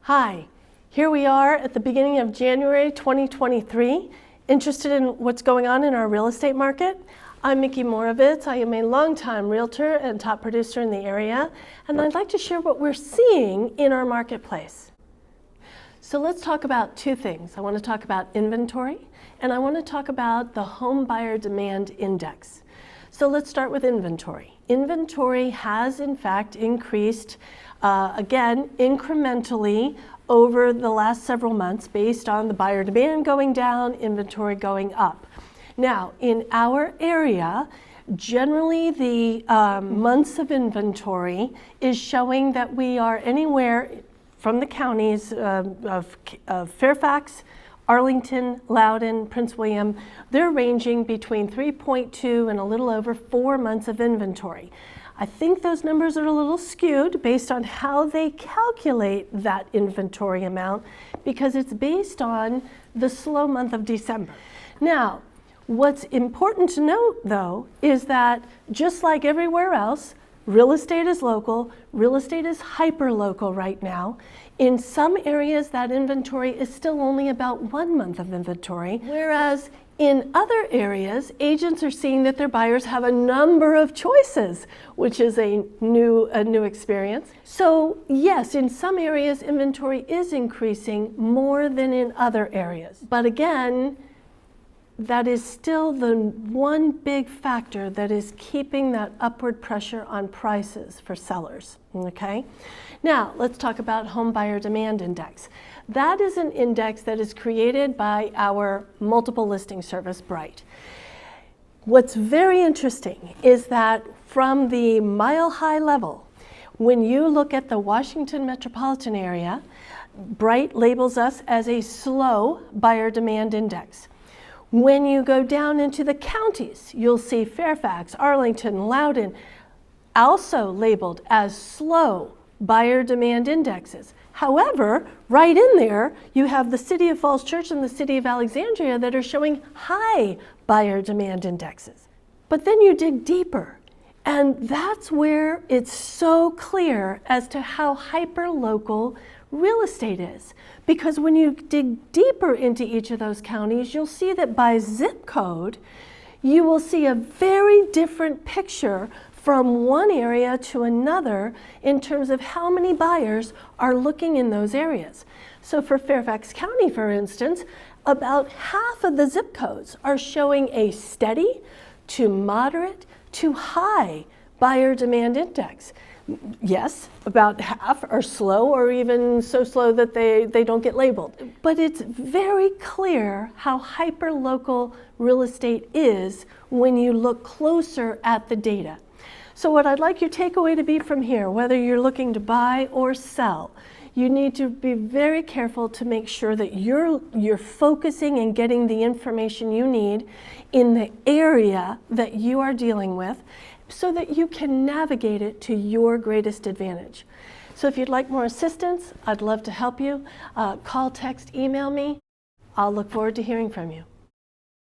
Hi, here we are at the beginning of January 2023, interested in what's going on in our real estate market. I'm Mickey Moravitz. I am a longtime realtor and top producer in the area, and I'd like to share what we're seeing in our marketplace. So let's talk about two things. I want to talk about inventory, and I want to talk about the home buyer demand index. So let's start with inventory. Inventory has in fact increased again incrementally over the last several months based on the buyer demand going down, inventory going up. Now in our area, generally the months of inventory is showing that we are anywhere from the counties of Fairfax, Arlington, Loudoun, Prince William, they're ranging between 3.2 and a little over 4 months of inventory. I think those numbers are a little skewed based on how they calculate that inventory amount because it's based on the slow month of December. Now, what's important to note though is that just like everywhere else, real estate is local, real estate is hyper-local right now. In some areas, that inventory is still only about 1 month of inventory, whereas in other areas, agents are seeing that their buyers have a number of choices, which is a new experience. So yes, in some areas, inventory is increasing more than in other areas. But again, that is still the one big factor that is keeping that upward pressure on prices for sellers, okay? Now, let's talk about home buyer demand index. That is an index that is created by our multiple listing service, Bright. What's very interesting is that from the mile-high level, when you look at the Washington metropolitan area, Bright labels us as a slow buyer demand index. When you go down into the counties, you'll see Fairfax, Arlington, Loudoun, also labeled as slow buyer demand indexes. However, right in there, you have the City of Falls Church and the City of Alexandria that are showing high buyer demand indexes. But then you dig deeper, and that's where it's so clear as to how hyper-local real estate is. Because when you dig deeper into each of those counties, you'll see that by zip code, you will see a very different picture from one area to another in terms of how many buyers are looking in those areas. So for Fairfax County, for instance, about half of the zip codes are showing a steady to moderate to high buyer demand index. Yes, about half are slow or even so slow that they don't get labeled. But it's very clear how hyper-local real estate is when you look closer at the data. So what I'd like your takeaway to be from here, whether you're looking to buy or sell, you need to be very careful to make sure that you're focusing and getting the information you need in the area that you are dealing with so that you can navigate it to your greatest advantage. So if you'd like more assistance, I'd love to help you. Call, text, email me. I'll look forward to hearing from you.